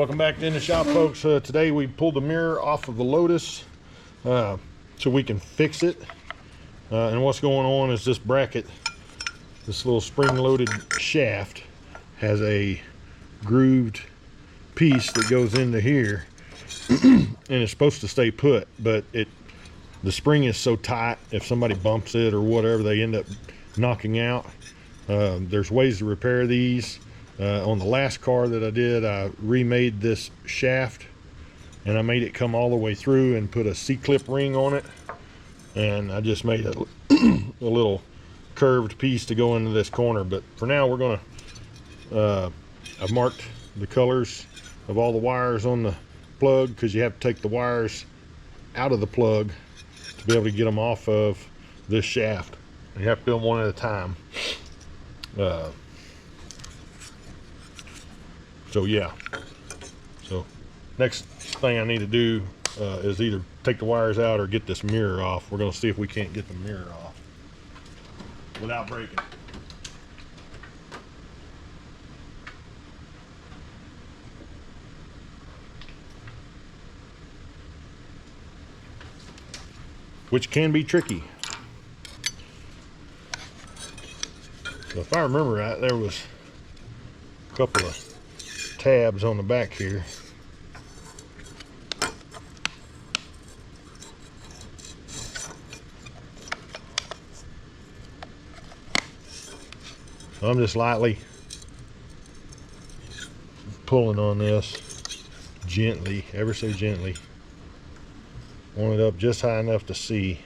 Welcome back in the shop, folks. Today we pulled the mirror off of the Lotus so we can fix it. And what's going on is this bracket, this little spring-loaded shaft, has a grooved piece that goes into here and it's supposed to stay put, but the spring is so tight, if somebody bumps it or whatever, they end up knocking out. There's ways to repair these. On the last car that I did, I remade this shaft and I made it come all the way through and put a C-clip ring on it, and I just made a little curved piece to go into this corner. But for now we're gonna I've marked the colors of all the wires on the plug, because you have to take the wires out of the plug to be able to get them off of this shaft. You have to do them one at a time. So yeah, so next thing I need to do is either take the wires out or get this mirror off. We're going to see if we can't get the mirror off without breaking. Which can be tricky. So if I remember right, there was a couple of tabs on the back here. So I'm just lightly pulling on this gently, ever so gently. Want it up just high enough to see.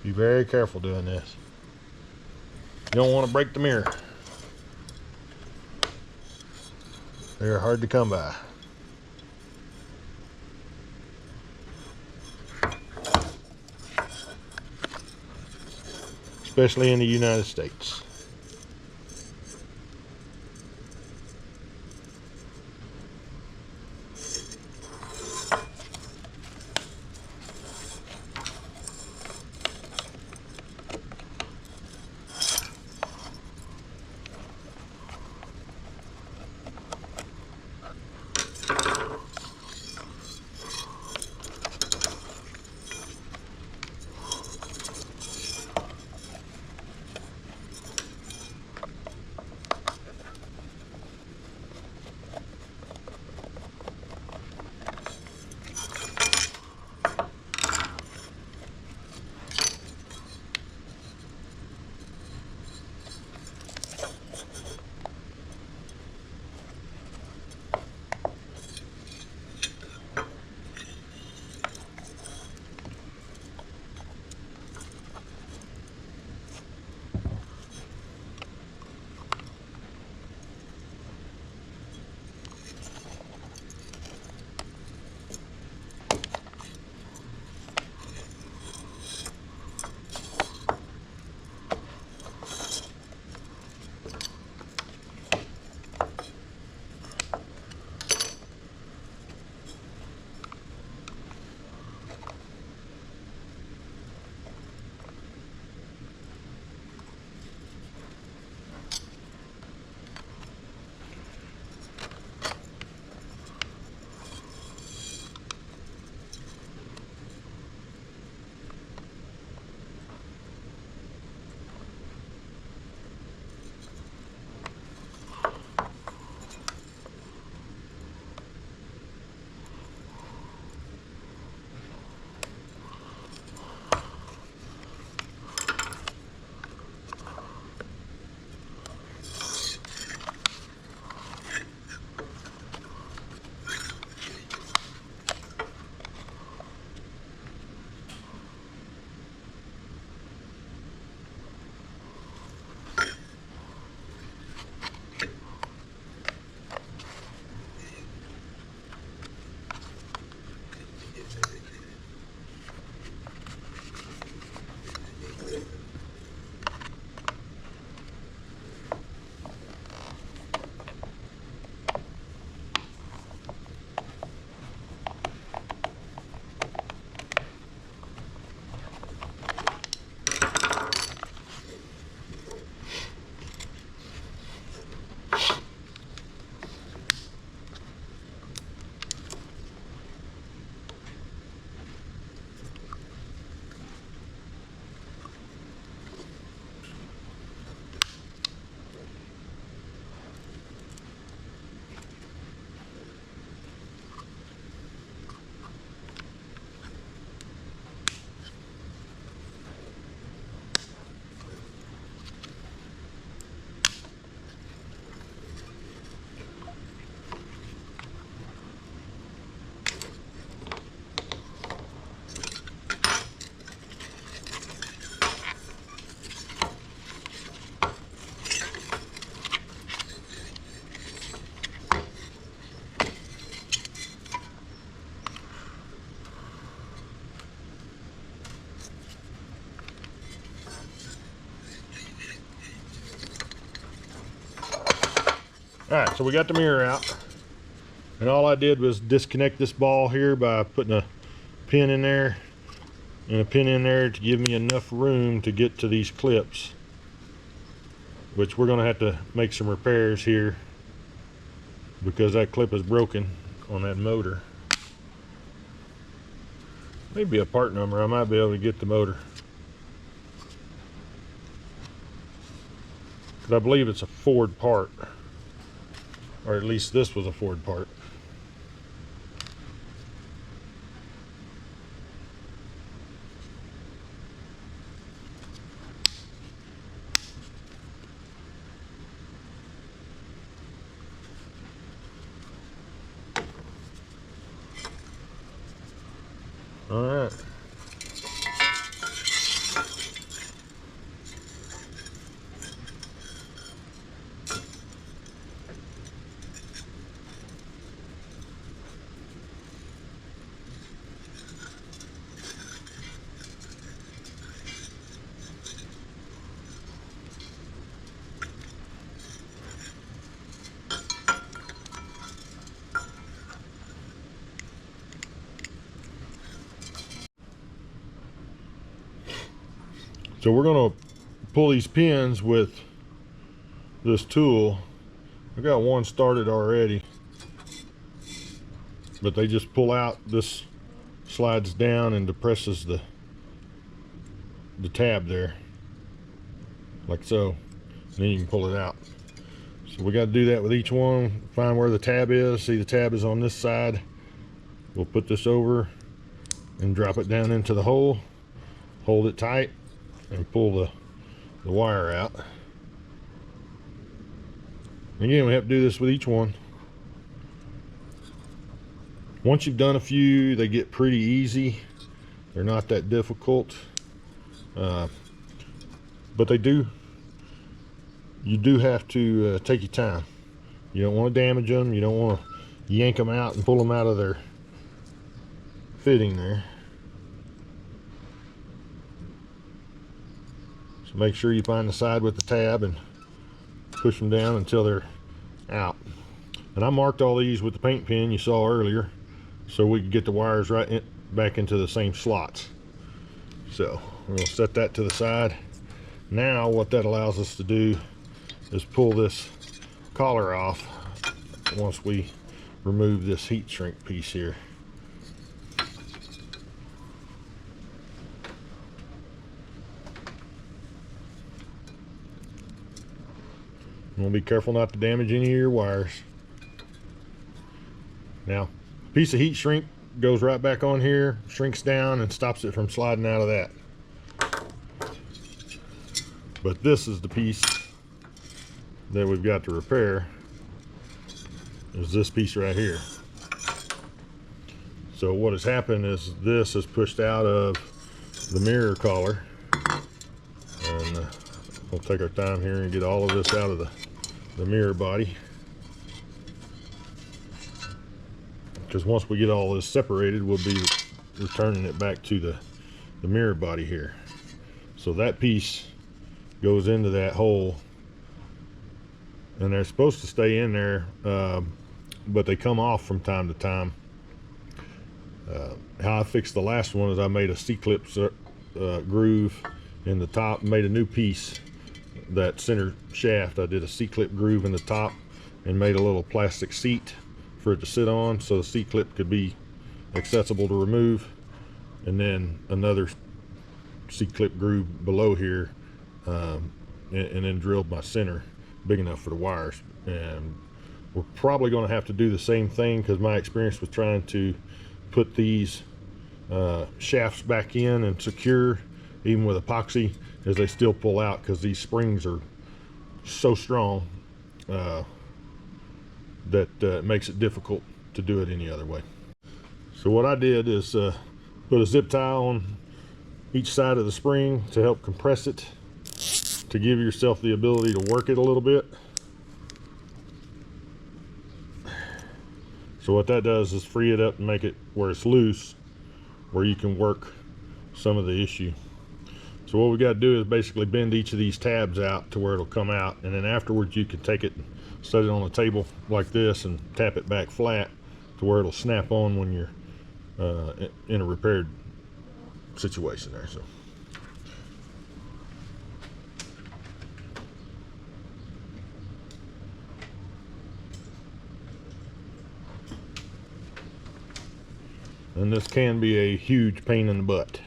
Be very careful doing this. You don't want to break the mirror. They're hard to come by. Especially in the United States. Alright, so we got the mirror out, and all I did was disconnect this ball here by putting a pin in there and a pin in there to give me enough room to get to these clips, which we're going to have to make some repairs here because that clip is broken on that motor. Maybe a part number, I might be able to get the motor, because I believe it's a Ford part, or at least this was a Ford part. All right. So we're going to pull these pins with this tool. I got one started already, but they just pull out. This slides down and depresses the tab there, like so. And then you can pull it out. So we got to do that with each one. Find where the tab is. See, the tab is on this side. We'll put this over and drop it down into the hole. Hold it tight and pull the wire out. Again, we have to do this with each one. Once you've done a few, they get pretty easy. They're not that difficult, but you do have to take your time. You don't want to damage them. You don't want to yank them out and pull them out of their fitting there. So make sure you find the side with the tab and push them down until they're out. And I marked all these with the paint pen you saw earlier, so we can get the wires back into the same slots. So we'll set that to the side. Now what that allows us to do is pull this collar off once we remove this heat shrink piece here. You want to be careful not to damage any of your wires. Now, a piece of heat shrink goes right back on here, shrinks down, and stops it from sliding out of that. But this is the piece that we've got to repair, is this piece right here. So what has happened is this is pushed out of the mirror collar, and we'll take our time here and get all of this out of the mirror body, because once we get all this separated, we'll be returning it back to the mirror body here. So that piece goes into that hole, and they're supposed to stay in there, but they come off from time to time. How I fixed the last one is I made a C-clip groove in the top, made a new piece. That center shaft, I did a C-clip groove in the top and made a little plastic seat for it to sit on, so the C-clip could be accessible to remove, and then another C-clip groove below here, and then drilled my center big enough for the wires. And we're probably going to have to do the same thing, because my experience with trying to put these shafts back in and secure, even with epoxy, is they still pull out, because these springs are so strong that it makes it difficult to do it any other way. So what I did is put a zip tie on each side of the spring to help compress it, to give yourself the ability to work it a little bit. So what that does is free it up and make it where it's loose, where you can work some of the issue. So So what we got to do is basically bend each of these tabs out to where it'll come out, and then afterwards you can take it, set it on the table like this, and tap it back flat to where it'll snap on when you're in a repaired situation there. So and this can be a huge pain in the butt.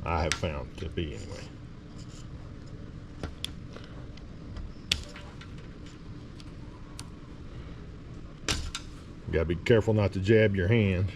I have found to be anyway. You gotta be careful not to jab your hand.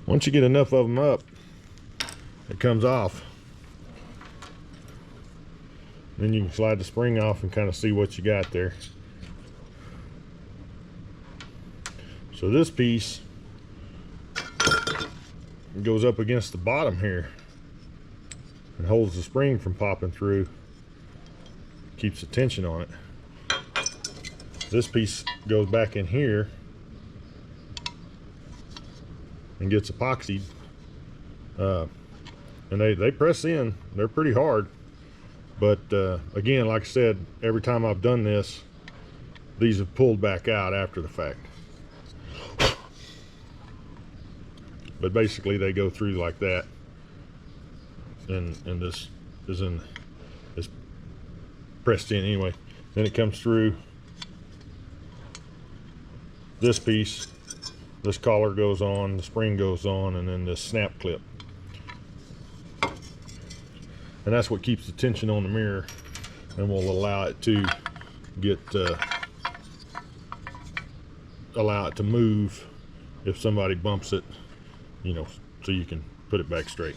Once you get enough of them up, it comes off. Then you can slide the spring off and kind of see what you got there. So this piece goes up against the bottom here and holds the spring from popping through, keeps the tension on it. This piece goes back in here and gets epoxied, and they press in. They're pretty hard, but again, like I said, every time I've done this, these have pulled back out after the fact. But basically they go through like that, and this is pressed in anyway. Then it comes through this piece. This collar goes on, the spring goes on, and then this snap clip. And that's what keeps the tension on the mirror and will allow it to get, allow it to move if somebody bumps it you know, so you can put it back straight.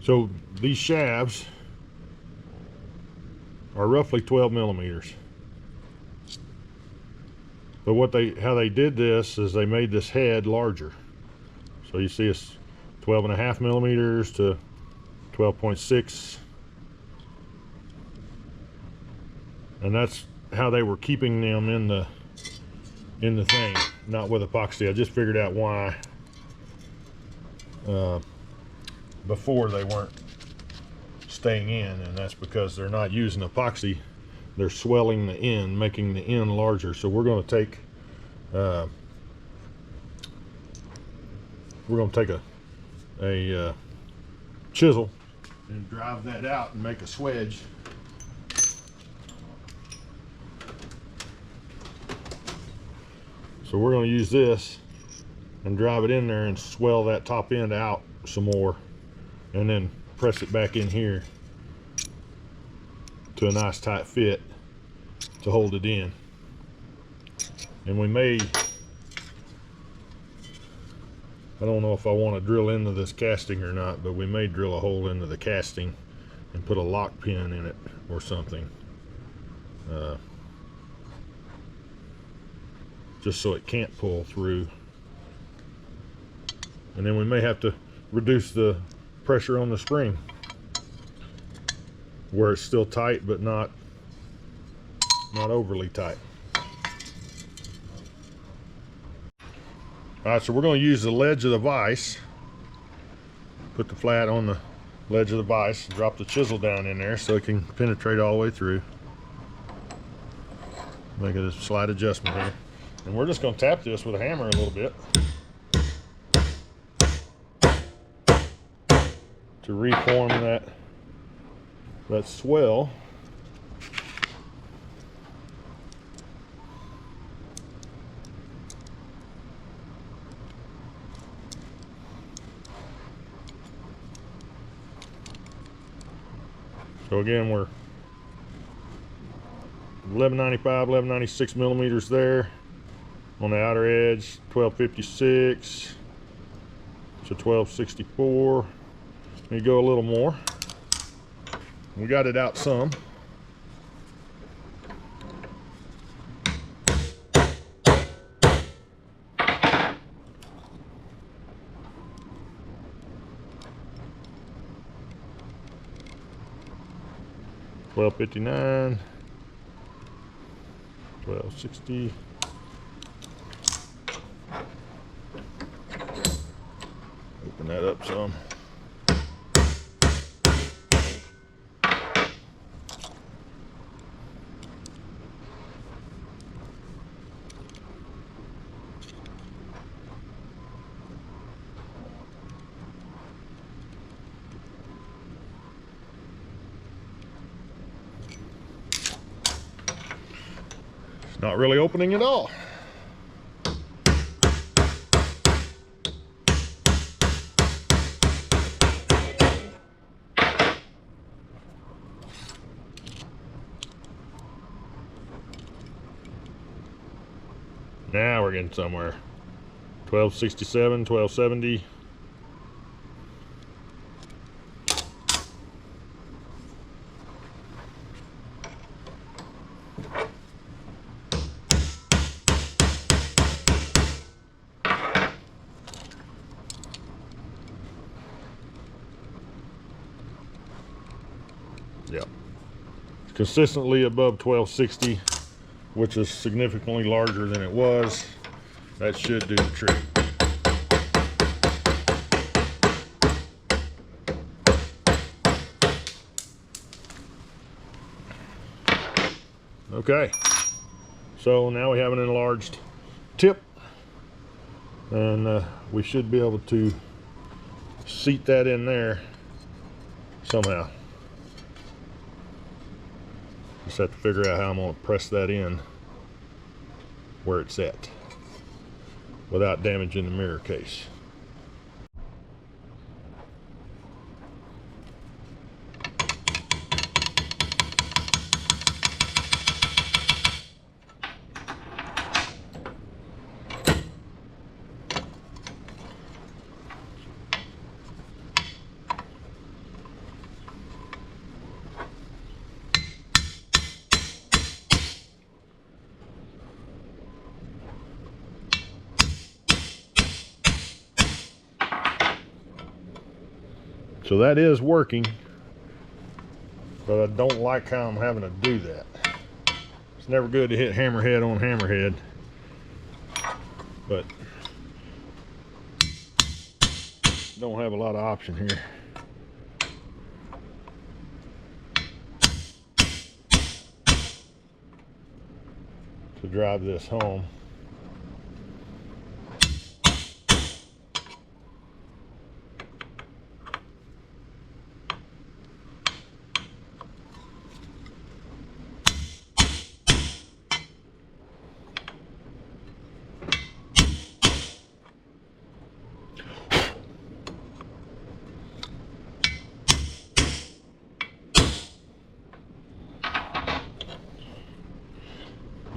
So these shafts are roughly 12 millimeters. But how they did this is they made this head larger. So you see it's 12.5 millimeters to 12.6. And that's how they were keeping them in the thing, not with epoxy. I just figured out why before they weren't staying in, and that's because they're not using epoxy. They're swelling the end, making the end larger. So we're going to take a chisel and drive that out and make a swedge. So we're going to use this and drive it in there and swell that top end out some more, and then press it back in here to a nice tight fit to hold it in. And we may, I don't know if I want to drill into this casting or not, but we may drill a hole into the casting and put a lock pin in it or something, just so it can't pull through. And then we may have to reduce the pressure on the spring where it's still tight but not overly tight. All right, so we're going to use the ledge of the vise. Put the flat on the ledge of the vise, drop the chisel down in there so it can penetrate all the way through. Make a slight adjustment here. And we're just going to tap this with a hammer a little bit to reform that swell. So again, we're 1195, 1196 millimeters there on the outer edge, 1256 to 1264. Let me go a little more. We got it out some. $12.59, $12.60. Open that up some. Not really opening at all. Now we're getting somewhere. 1267, 1270. Yep. Consistently above 1260, which is significantly larger than it was. That should do the trick. Okay, so now we have an enlarged tip, and we should be able to seat that in there somehow. Just have to figure out how I'm going to press that in where it's at without damaging the mirror case. So that is working, but I don't like how I'm having to do that. It's never good to hit hammerhead on hammerhead, but don't have a lot of option here. To drive this home.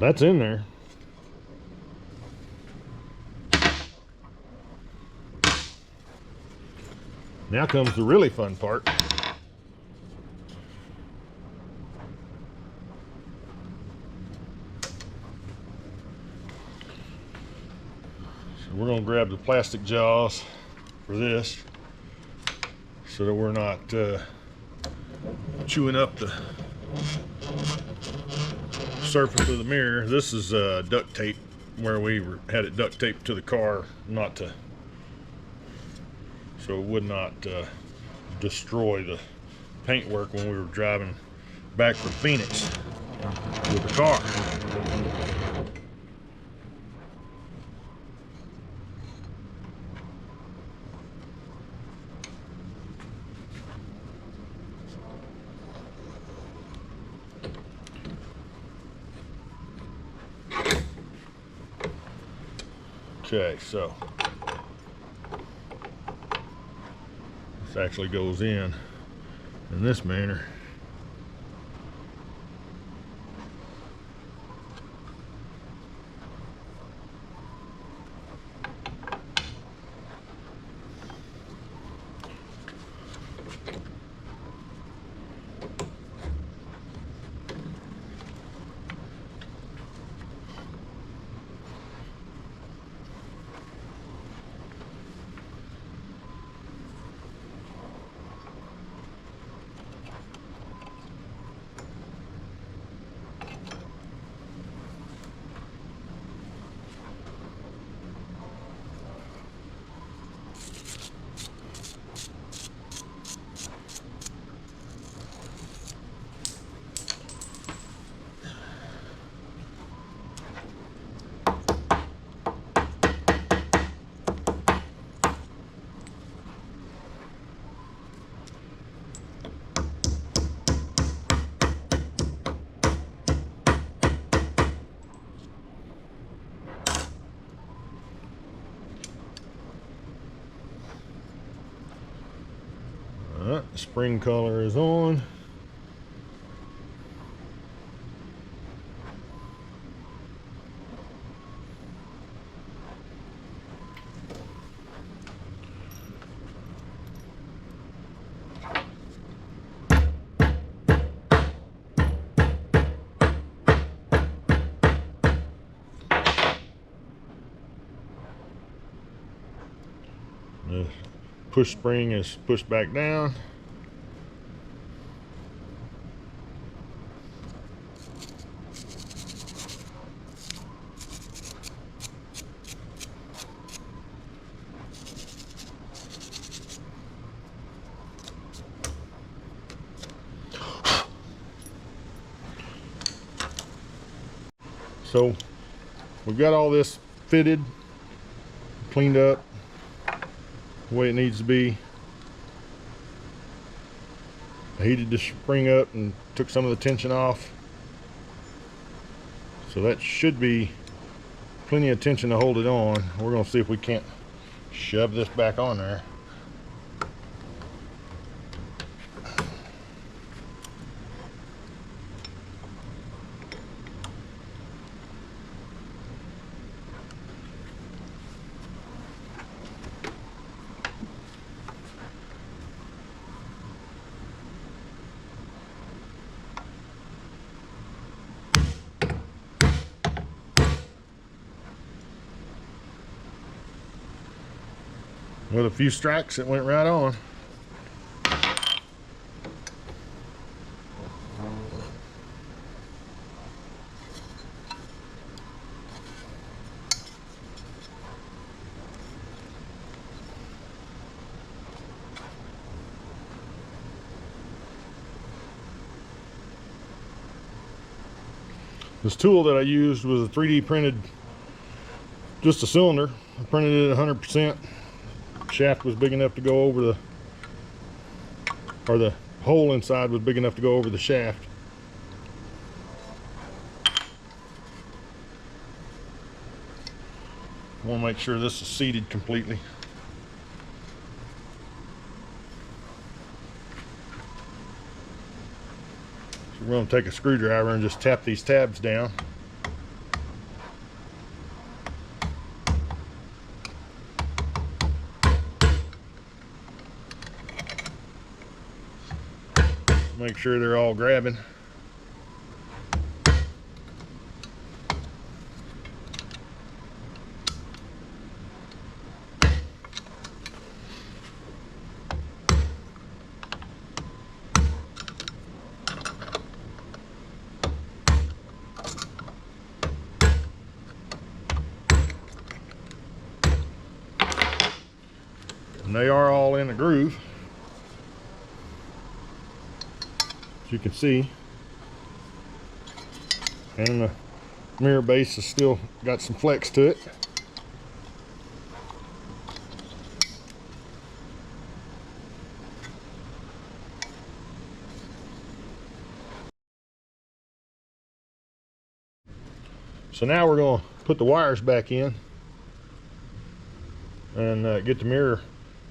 That's in there. Now comes the really fun part. So we're going to grab the plastic jaws for this so that we're not chewing up the surface of the mirror. This is duct tape, where we had it duct taped to the car, not to, so it would not destroy the paintwork when we were driving back from Phoenix with the car. Okay, so this actually goes in this manner. The spring collar is on. The push spring is pushed back down. So we've got all this fitted, cleaned up the way it needs to be. I heated the spring up and took some of the tension off. So that should be plenty of tension to hold it on. We're going to see if we can't shove this back on there. With a few strikes, it went right on. This tool that I used was a 3D printed, just a cylinder. I printed it at 100%. Shaft was big enough to go over the, or the hole inside was big enough to go over the shaft. I want to make sure this is seated completely. So we're going to take a screwdriver and just tap these tabs down. Make sure they're all grabbing. And they are all in a groove, as you can see, and the mirror base has still got some flex to it. So now we're going to put the wires back in and get the mirror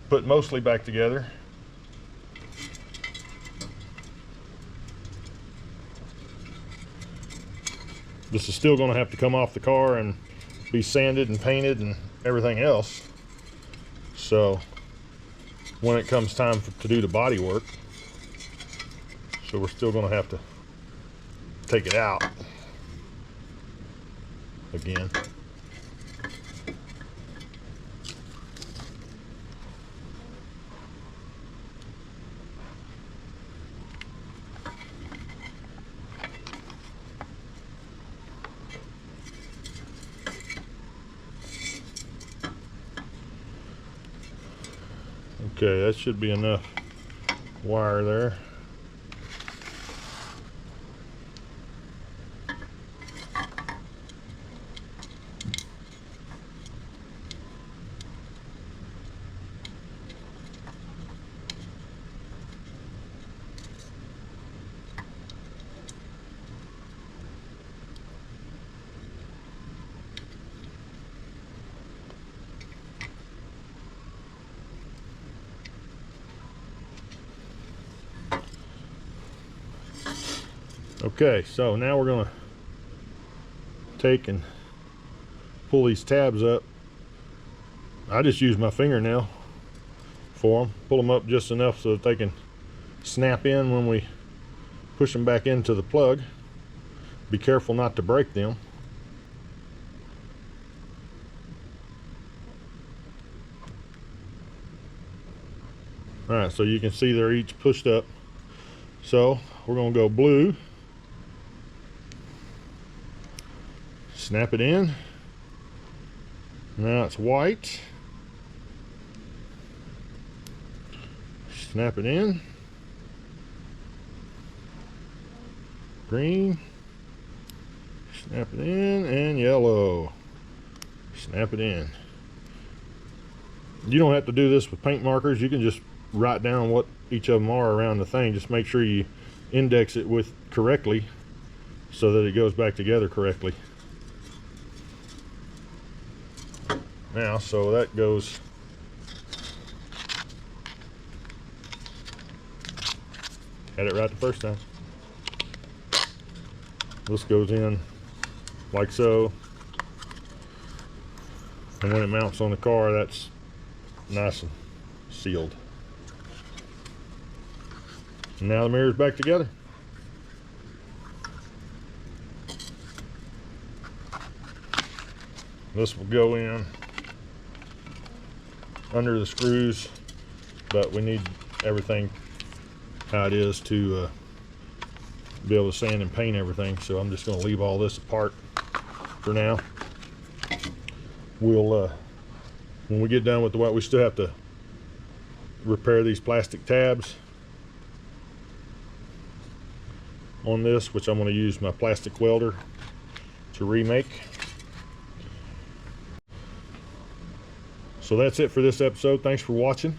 put mostly back together. This is still going to have to come off the car and be sanded and painted and everything else. So when it comes time to do the body work, so we're still going to have to take it out again. Okay, that should be enough wire there. Okay, so now we're going to take and pull these tabs up. I just use my fingernail for them. Pull them up just enough so that they can snap in when we push them back into the plug. Be careful not to break them. Alright, so you can see they're each pushed up. So we're going to go blue. Snap it in. Now it's white. Snap it in. Green. Snap it in. And yellow. Snap it in. You don't have to do this with paint markers. You can just write down what each of them are around the thing. Just make sure you index it with correctly so that it goes back together correctly. Now, so that goes, had it right the first time. This goes in like so, and when it mounts on the car, that's nice and sealed. And now the mirror's back together. This will go in under the screws, but we need everything how it is to be able to sand and paint everything. So I'm just going to leave all this apart for now. We'll when we get done with the white, we still have to repair these plastic tabs on this, which I'm going to use my plastic welder to remake. So that's it for this episode. Thanks for watching.